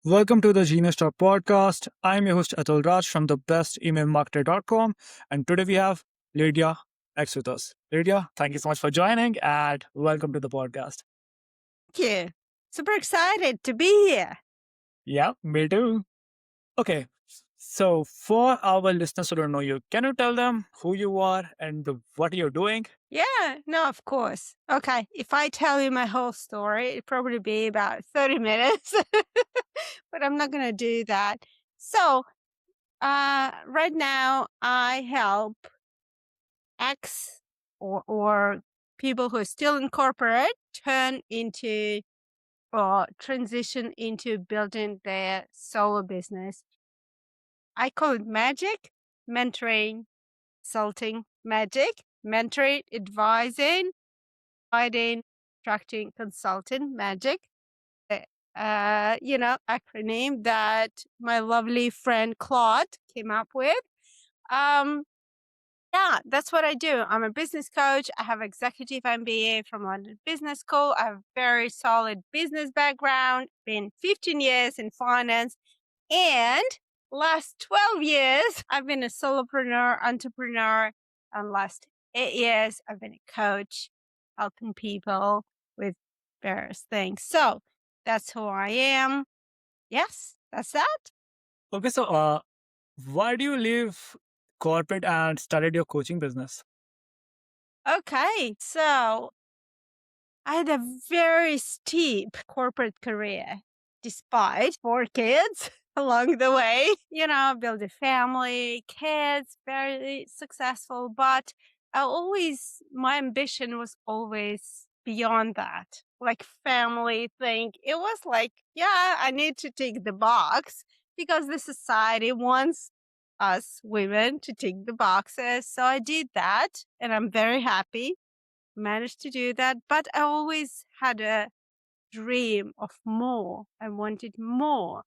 Welcome to the Genius Talk podcast. I'm your host Atul Raj from the bestemailmarketer.com, and today we have Lidia Axe with us. Lydia, thank you so much for joining and welcome to the podcast. Thank you. Super excited to be here. Yeah, me too. Okay, so for our listeners who don't know you, can you tell them who you are and what you're doing? Yeah, no, of course. Okay, if I tell you my whole story, it'd probably be about 30 minutes, but I'm not going to do that. So, right now, I help ex or people who are still in corporate turn into or transition into building their solo business. I call it magic, mentoring, consulting, magic, mentoring, advising, guiding, attracting, consultant, magic. Acronym that my lovely friend Claude came up with. Um, yeah, that's what I do. I'm a business coach. I have executive MBA from London Business School. I have very solid business background, been 15 years in finance, and last 12 years, I've been a solopreneur, entrepreneur, and last 8 years, I've been a coach, helping people with various things. So that's who I am. Yes, that's that. Okay, so why do you leave corporate and started your coaching business? Okay, so I had a very steep corporate career, despite 4 kids along the way. Build a family, kids, very successful. But my ambition was always beyond that, like family thing. It was like, yeah, I need to tick the box because the society wants us women to tick the boxes. So I did that, and I'm very happy managed to do that, but I always had a dream of more. I wanted more.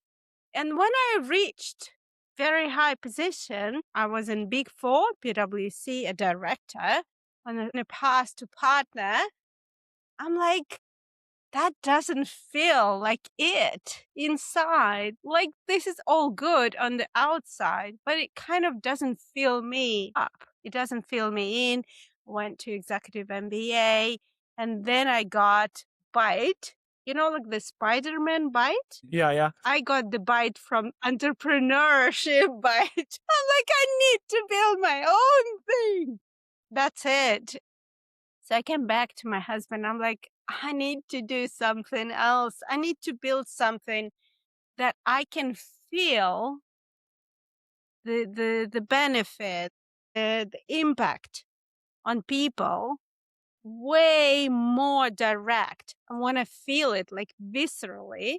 And when I reached very high position, I was in Big Four, PwC, a director, on a path to partner. I'm like, that doesn't feel like it inside. Like this is all good on the outside, but it kind of doesn't fill me up. It doesn't fill me in. Went to executive MBA, and then I got bite. Like the Spider-Man bite. Yeah. I got the bite from entrepreneurship bite. I'm like, I need to build my own thing. That's it. So I came back to my husband. I'm like, I need to do something else. I need to build something that I can feel the benefit, the impact on people way more direct. I want to feel it like viscerally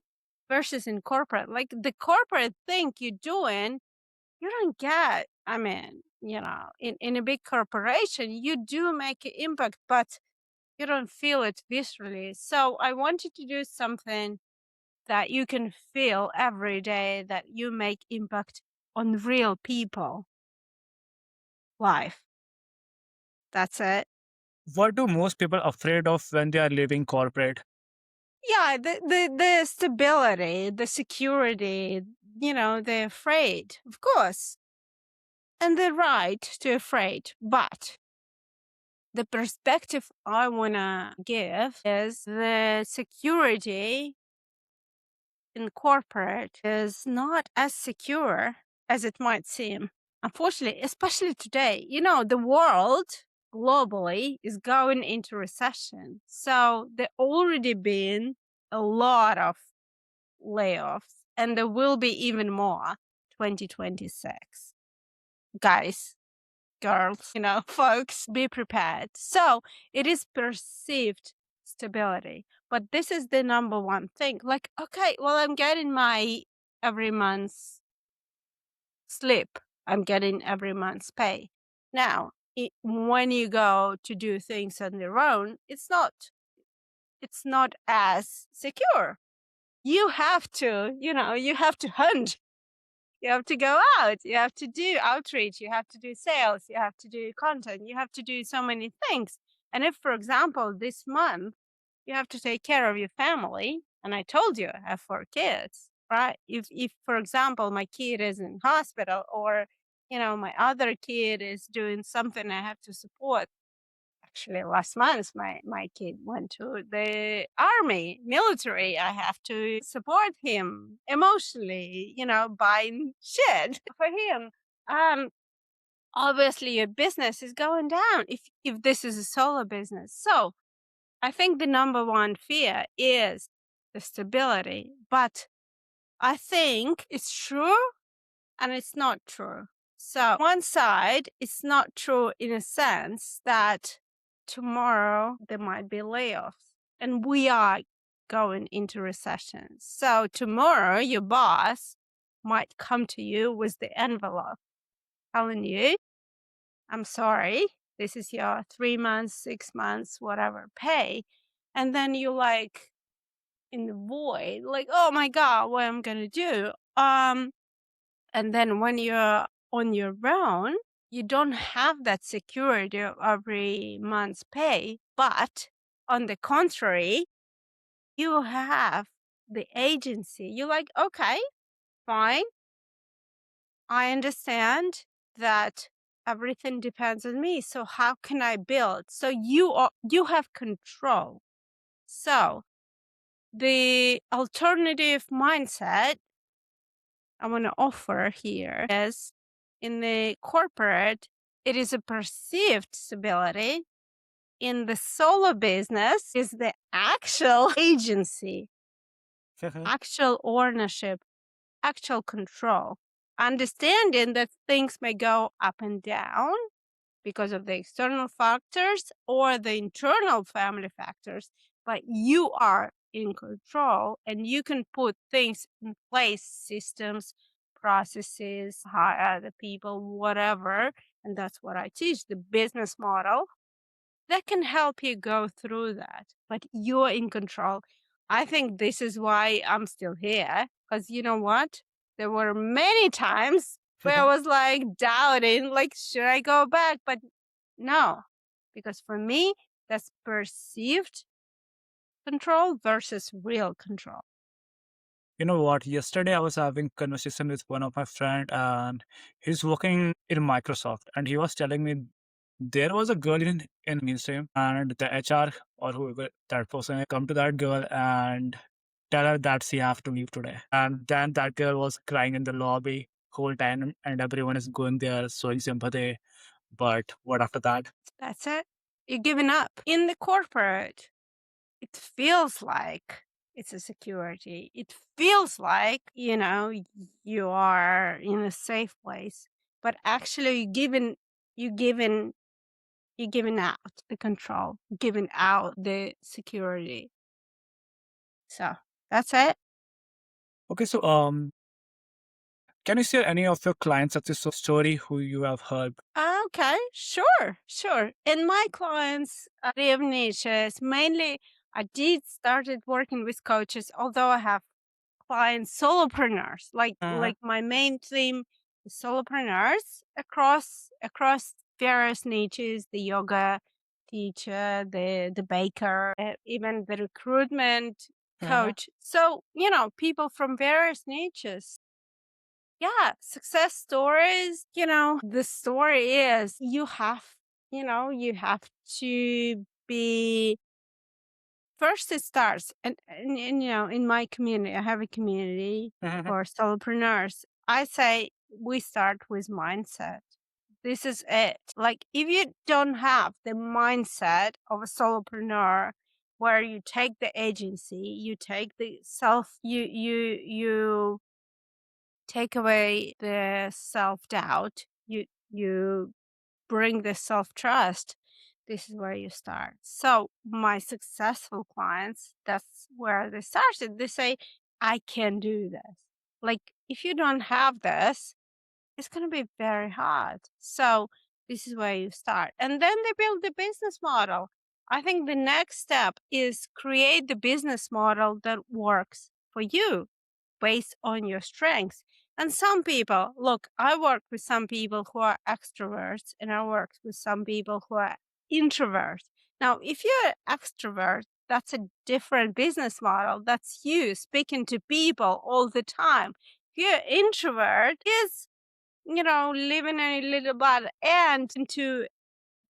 versus in corporate. Like the corporate thing you're doing, you don't get. I mean, in a big corporation, you do make an impact, but you don't feel it viscerally. So I wanted to do something that you can feel every day, that you make impact on real people life. That's it. What do most people afraid of when they are leaving corporate? Yeah, the stability, the security, they're afraid, of course. And they're right to afraid. But the perspective I wanna give is the security in corporate is not as secure as it might seem. Unfortunately, especially today, the world globally is going into recession. So there already been a lot of layoffs, and there will be even more 2026. Guys, girls, folks, be prepared. So it is perceived stability. But this is the number one thing. Like, okay, well, I'm getting my every month's slip. I'm getting every month's pay. Now, when you go to do things on your own, it's not as secure. You have to, you have to hunt. You have to go out. You have to do outreach. You have to do sales. You have to do content. You have to do so many things. And if, for example, this month you have to take care of your family, and I told you I have 4 kids, right? If for example, my kid is in hospital, or my other kid is doing something I have to support. Actually, last month my kid went to the army, military. I have to support him emotionally, buying shit for him. Um, Obviously your business is going down if this is a solo business. So I think the number one fear is the stability, but I think it's true and it's not true. So, one side, it's not true in a sense that tomorrow there might be layoffs and we are going into recession. So, tomorrow your boss might come to you with the envelope telling you, I'm sorry, this is your 3 months, 6 months, whatever pay. And then you like in the void, like, oh my God, what am I going to do? And then when you're on your own, you don't have that security of every month's pay. But on the contrary, you have the agency. You're like, okay, fine. I understand that everything depends on me. So how can I build? So you have control. So the alternative mindset I want to offer here is in the corporate, it is a perceived stability. In the solo business is the actual agency, actual ownership, actual control. Understanding that things may go up and down because of the external factors or the internal family factors, but you are in control and you can put things in place, systems, processes, hire the people, whatever. And that's what I teach, the business model that can help you go through that, but you're in control. I think this is why I'm still here, because you know what? There were many times where I was like doubting, like, should I go back? But no, because for me, that's perceived control versus real control. You know what? Yesterday I was having conversation with one of my friend, and he's working in Microsoft, and he was telling me there was a girl in mainstream, and the HR or whoever that person come to that girl and tell her that she have to leave today, and then that girl was crying in the lobby whole time, and everyone is going there showing sympathy. But what after that? That's it. You're giving up. In the corporate, it feels like it's a security. It feels like, you are in a safe place, but actually you're giving out the control, giving out the security. So that's it. Okay, so can you share any of your client success story who you have heard? Okay, sure. And my clients they have niches. Mainly, I did started working with coaches, although I have clients, solopreneurs. Like my main theme is solopreneurs across various niches, the yoga teacher, the baker, even the recruitment coach. So, people from various niches. Yeah, success stories, the story is you have to be first it starts and in my community, I have a community for solopreneurs. I say we start with mindset. This is it. Like if you don't have the mindset of a solopreneur where you take the agency, you take the self you take away the self-doubt, you bring the self-trust, this is where you start. So my successful clients, that's where they started. They say, I can do this. Like if you don't have this, it's going to be very hard. So this is where you start. And then they build the business model. I think the next step is create the business model that works for you based on your strengths. And some people, look, I work with some people who are extroverts and I work with some people who are introverts. Now, if you're an extrovert, That's a different business model. That's you speaking to people all the time. If you're introvert, is living in a little bit and into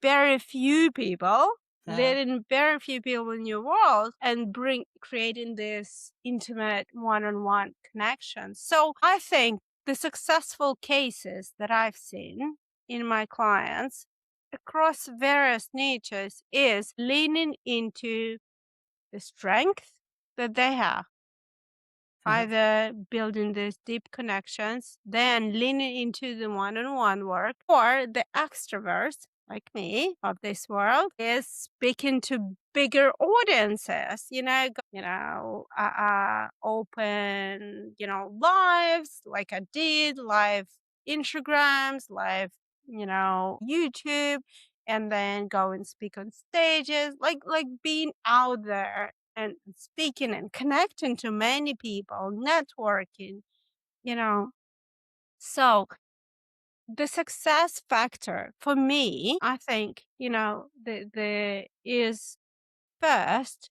very few people, letting very few people in your world and creating this intimate one-on-one connection. So I think the successful cases that I've seen in my clients across various niches is leaning into the strength that they have, either building these deep connections, then leaning into the one-on-one work, or the extroverts like me of this world is speaking to bigger audiences, open, lives like I did, live Instagrams, live, YouTube, and then go and speak on stages, like being out there and speaking and connecting to many people, networking, you know. So the success factor for me, I think, the is first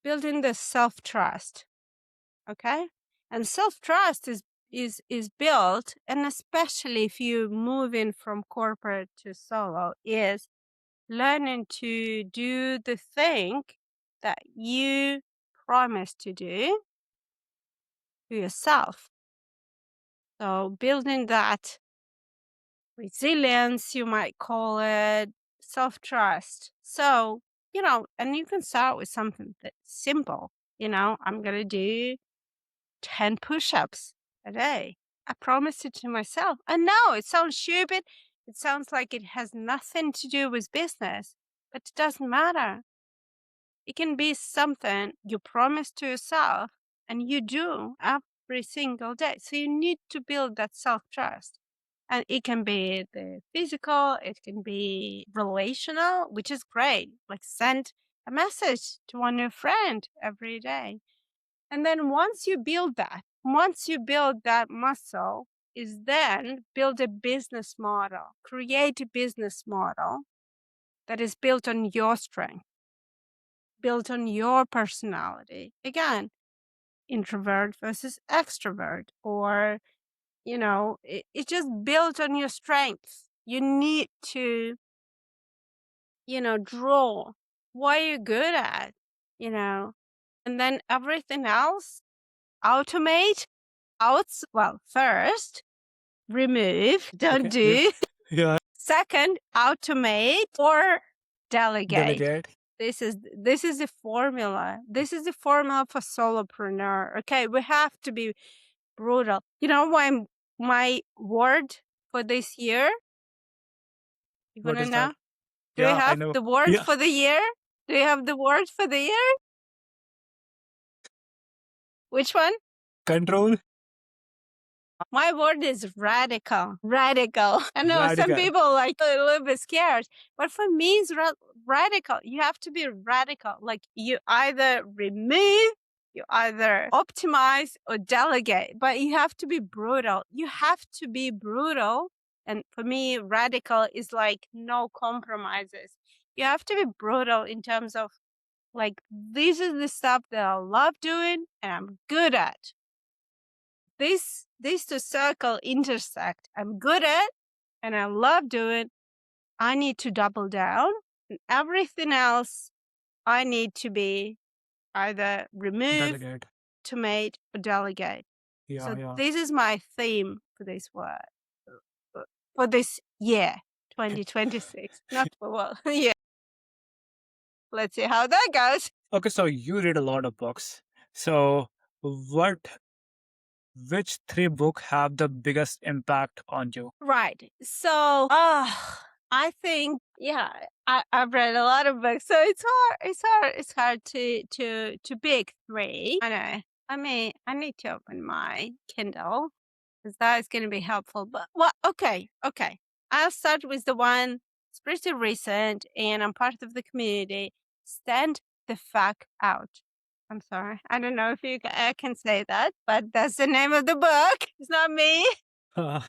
building the self-trust. Okay. And self-trust is built, and especially if you move in from corporate to solo, is learning to do the thing that you promise to do to yourself. So building that resilience, you might call it, self-trust. So, and you can start with something that's simple. I'm going to do 10 push-ups a day. I promised it to myself. I know it sounds stupid. It sounds like it has nothing to do with business, but it doesn't matter. It can be something you promise to yourself and you do every single day. So you need to build that self-trust. And it can be the physical, it can be relational, which is great. Like send a message to one new friend every day. And then once you build that muscle, is then build a business model, create a business model that is built on your strength, built on your personality. Again, introvert versus extrovert, or, it's just built on your strengths. You need to, draw what you're good at, and then everything else, automate. Well, first, remove, don't do. Yeah. Second, automate or delegate. Delegate. This is the formula. This is the formula for solopreneur. Okay, we have to be brutal. You know why my word for this year? You What wanna is know? that? Do you Yeah, I have know. the word Yeah. for the year? Do you have the word for the year? Which one? Control. My word is radical. Radical. I know some Radical. people like a little bit scared, but for me, it's radical. You have to be radical. Like you either remove, you either optimize or delegate, but you have to be brutal. You have to be brutal. And for me, radical is like no compromises. You have to be brutal in terms of like, this is the stuff that I love doing and I'm good at. These two circle intersect. I'm good at and I love doing. I need to double down. And everything else I need to be either remove, Delegate. automate, or delegate. Yeah, So yeah. this is my theme for this word, for this year, 2026. Not for well, yeah. Let's see how that goes. Okay, so you read a lot of books. So what which three books have the biggest impact on you? Right. So, I think, yeah, I've read a lot of books, so it's hard to pick three. I know. I mean, I need to open my Kindle because that is going to be helpful. But well, okay. I'll start with the one. It's pretty recent, and I'm part of the community. Stand the fuck out. I'm sorry. I don't know if I can say that, but that's the name of the book. It's not me. Uh,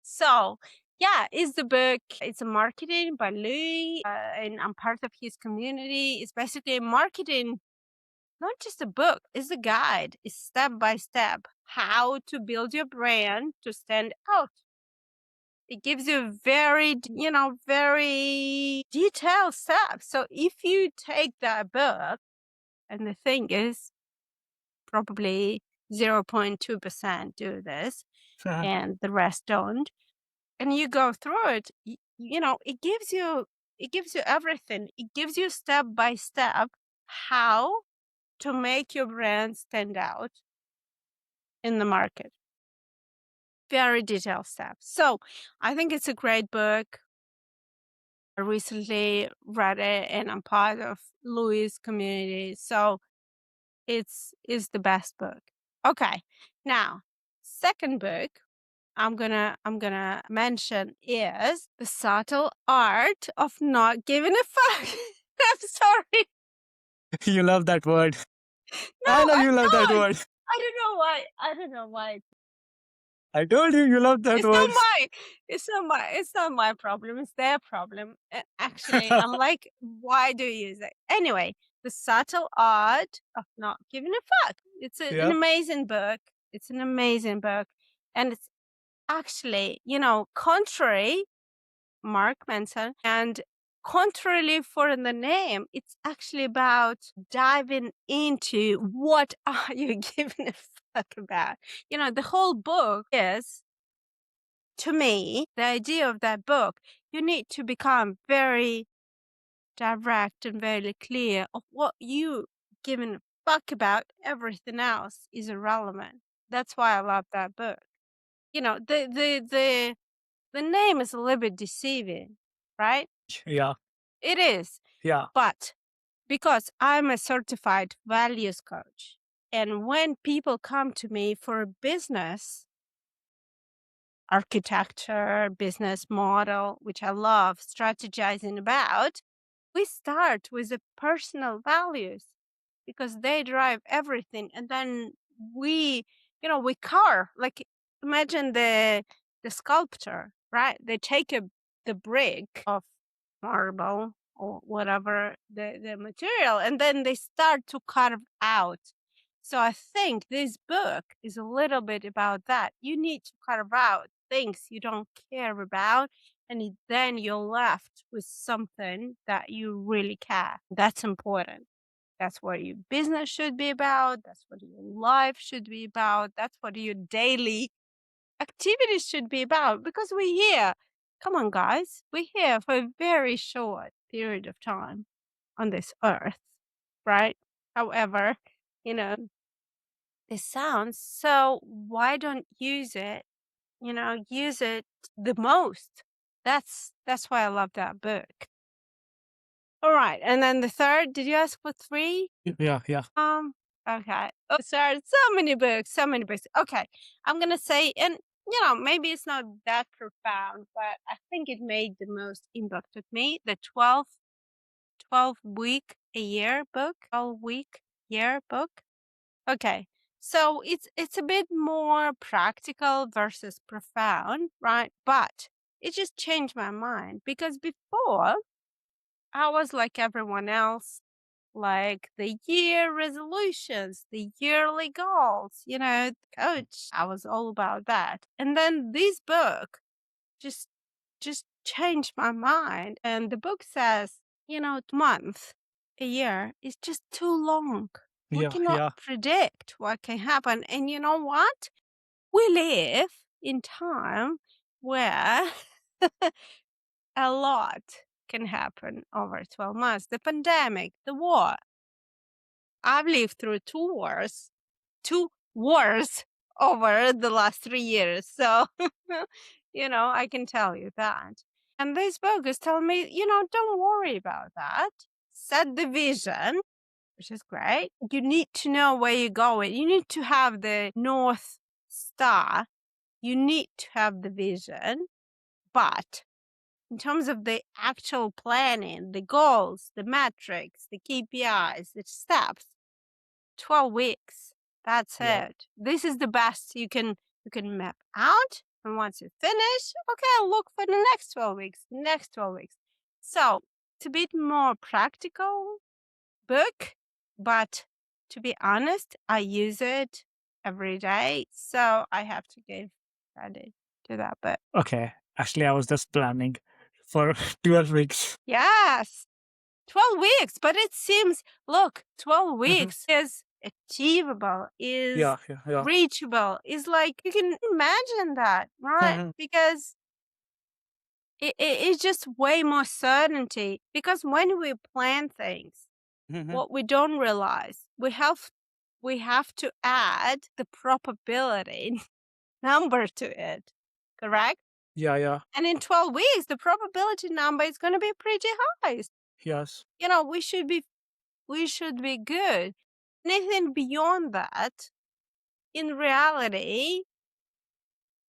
So Yeah, it's the book. It's a marketing by Louis, and I'm part of his community. It's basically marketing, not just a book. It's a guide. It's step by step how to build your brand to stand out. It gives you very detailed steps. So if you take that book, and the thing is, probably 0.2% do this, and the rest don't, and you go through it, it gives you everything. It gives you step by step how to make your brand stand out in the market. Very detailed steps. So I think it's a great book. I recently read it and I'm part of Louis' community. So it's the best book. Okay. Now, second book I'm gonna mention is The Subtle Art of Not Giving a Fuck. I'm sorry. You love that word. No, I know I you love that don't. word. I don't know why. I don't know why. I told you love that It's not word. my it's not my problem. It's their problem. Actually, I'm like, why do you use it? Anyway, The Subtle Art of Not Giving a Fuck. It's an Yep. amazing book. It's an amazing book. And it's actually, contrary Mark Manson, and contrarily for the name, it's actually about diving into what are you giving a fuck about. The whole book is, to me, the idea of that book, you need to become very direct and very clear of what you giving a fuck about. Everything else is irrelevant. That's why I love that book. The name is a little bit deceiving, right? Yeah. It is. Yeah. But because I'm a certified values coach, and when people come to me for a business architecture, business model, which I love strategizing about, we start with the personal values because they drive everything. And then we carve, like, imagine the sculptor, right? They take the brick of marble or whatever the material, and then they start to carve out. So I think this book is a little bit about that. You need to carve out things you don't care about, and then you're left with something that you really care. That's important. That's what your business should be about. That's what your life should be about. That's what your daily activities should be about. Because we're here. Come on, guys. We're here for a very short period of time on this earth, right? However, you know, this sounds so. Why don't use it the most? That's why I love that book. All right. And then the third, did you ask for three? Yeah. Yeah. Okay. Oh, sorry. So many books, so many books. Okay. I'm going to say, and maybe it's not that profound, but I think it made the most impact with me. The 12 week a year book, 12-week year book. Okay. So it's a bit more practical versus profound, right? But it just changed my mind because before I was like everyone else, like the year resolutions, the yearly goals, coach. I was all about that. And then this book just just changed my mind. And the book says, month, a year is just too long. We Yeah. cannot Yeah. predict what can happen. And you know what? We live in time where a lot can happen over 12 months. The pandemic, the war. I've lived through two wars over the last 3 years. So, I can tell you that. And this book is telling me, don't worry about that. Set the vision, which is great. You need to know where you're going. You need to have the North Star. You need to have the vision. But in terms of the actual planning, the goals, the metrics, the KPIs, the steps, 12 weeks. That's Yeah. it. This is the best you can map out. And once you finish, okay, I'll look for the next 12 weeks, next 12 weeks. So it's a bit more practical book, but to be honest, I use it every day. So I have to give credit to that book. Okay. Actually, I was just planning for 12 weeks. Yes, 12 weeks. But it seems, look, 12 Mhm. weeks is achievable, is Yeah. reachable, is like you can imagine that, right? Mhm. Because it's just way more certainty. Because when we plan things, Mhm. what we don't realize, we have to add the probability number to it, correct? Yeah. And in 12 weeks, the probability number is going to be pretty high. Yes. You know, we should be good. Anything beyond that, in reality,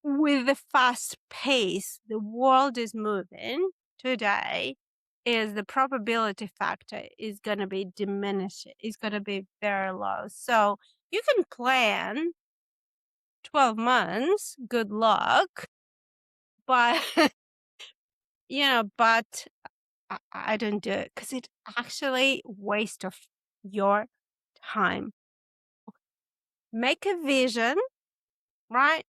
with the fast pace the world is moving today, is the probability factor is going to be diminished. It's going to be very low. So you can plan 12 months, good luck, but, but I don't do it because it actually waste of your time. Make a vision, right?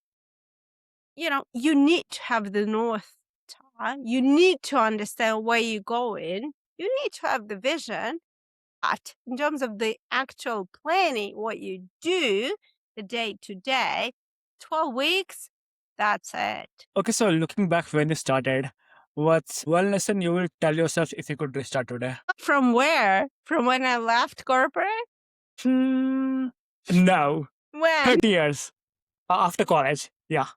You need to have the North Star. You need to understand where you're going. You need to have the vision. But in terms of the actual planning, what you do the day to day, 12 weeks, that's it. Okay. So, looking back when you started, what's one lesson you will tell yourself if you could restart today? From where? From when I left corporate? Hmm. No. When? 30 years after college. Yeah.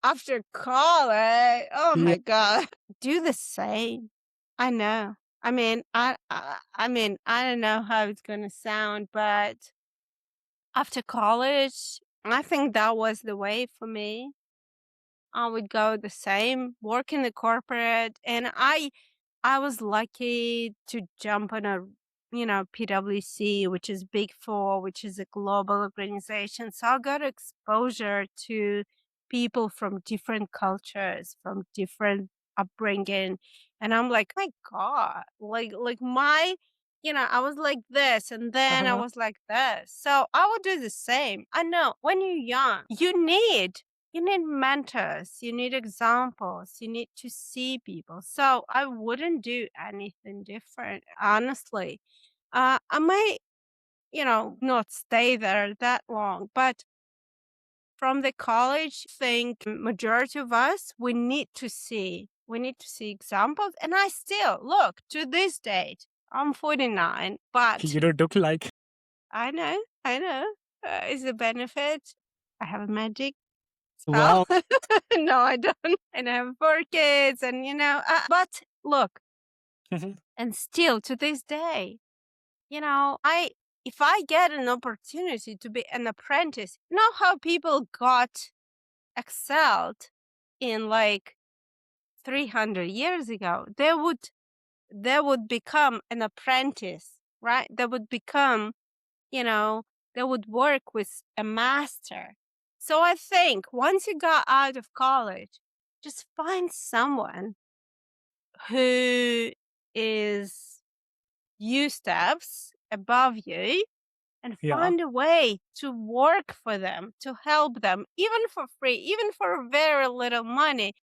After college. Oh Yeah. my God. Do the same. I know. I don't know how it's gonna sound, but after college, I think that was the way for me. I would go the same, work in the corporate, and I was lucky to jump on a, PwC, which is Big Four, which is a global organization. So I got exposure to people from different cultures, from different upbringing. And I'm like, my God, like my, I was like this and then I Uh-huh. was like this. So I would do the same. I know when you're young, you need mentors, you need examples, you need to see people. So I wouldn't do anything different, honestly. I might, not stay there that long, but from the college think majority of us, we need to see examples. And I still look to this date, I'm 49, but You don't look like. I know, is a benefit. I have a magic spell. Wow. No, I don't. And I have 4 kids, and but look, Mhm. and still to this day, I if I get an opportunity to be an apprentice, how people got excelled in like 300 years ago, they would become an apprentice, right? They would become, you know, they would work with a master. So I think once you got out of college, just find someone who is few steps above you and Yeah. find a way to work for them, to help them, even for free, even for very little money.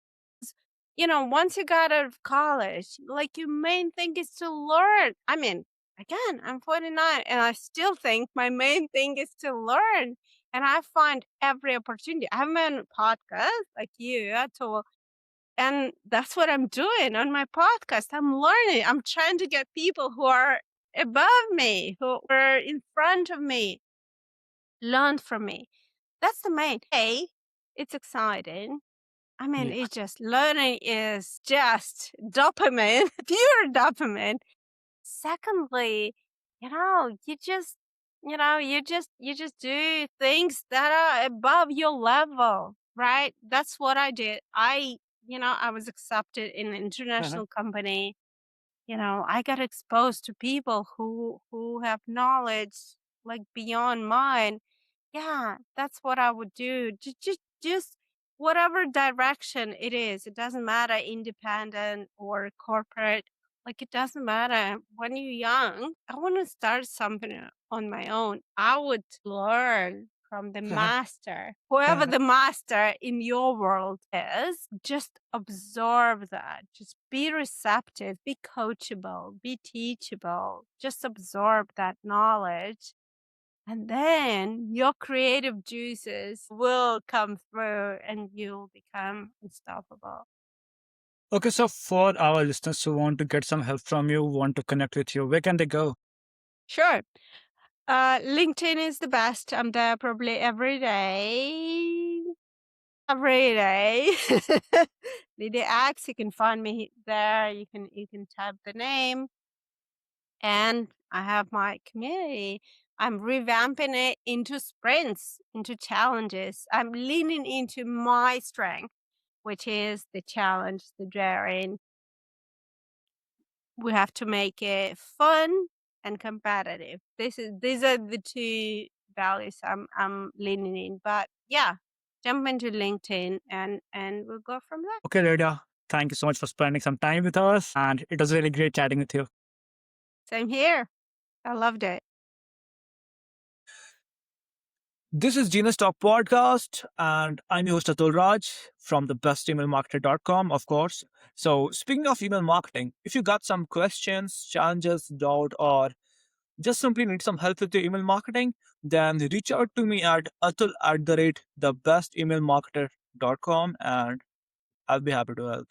Once you got out of college, like your main thing is to learn. I mean, again, I'm 49 and I still think my main thing is to learn. And I find every opportunity. I'm on a podcast like you, Atul, and that's what I'm doing on my podcast. I'm learning. I'm trying to get people who are above me, who are in front of me, learn from me. That's the main. Hey, it's exciting. I mean, Yeah. it's just learning is just dopamine, pure dopamine. Secondly, you just do things that are above your level, right? That's what I did. I was accepted in an Uh-huh. international company. I got exposed to people who have knowledge like beyond mine. Yeah, that's what I would do. Just whatever direction it is, it doesn't matter independent or corporate, like it doesn't matter. When you're young, I want to start something on my own. I would learn from the master, whoever the master in your world is. Just absorb that, just be receptive, be coachable, be teachable, just absorb that knowledge, and then your creative juices will come through and you'll become unstoppable. Okay, so for our listeners who want to get some help from you, want to connect with you, where can they go? Sure. LinkedIn is the best. I'm there probably every day. Every day. Lidia Axe, you can find me there. You can type the name. And I have my community. I'm revamping it into sprints, into challenges. I'm leaning into my strength, which is the challenge, the daring. We have to make it fun and competitive. These are the two values I'm leaning in. But yeah, jump into LinkedIn and we'll go from there. Okay, Lydia, thank you so much for spending some time with us. And it was really great chatting with you. Same here. I loved it. This is Genius Talk Podcast, and I'm your host Atul Raj from the bestemailmarketer.com, of course. So, speaking of email marketing, if you got some questions, challenges, doubt, or just simply need some help with your email marketing, then reach out to me at atul at the rate thebestemailmarketer.com, and I'll be happy to help.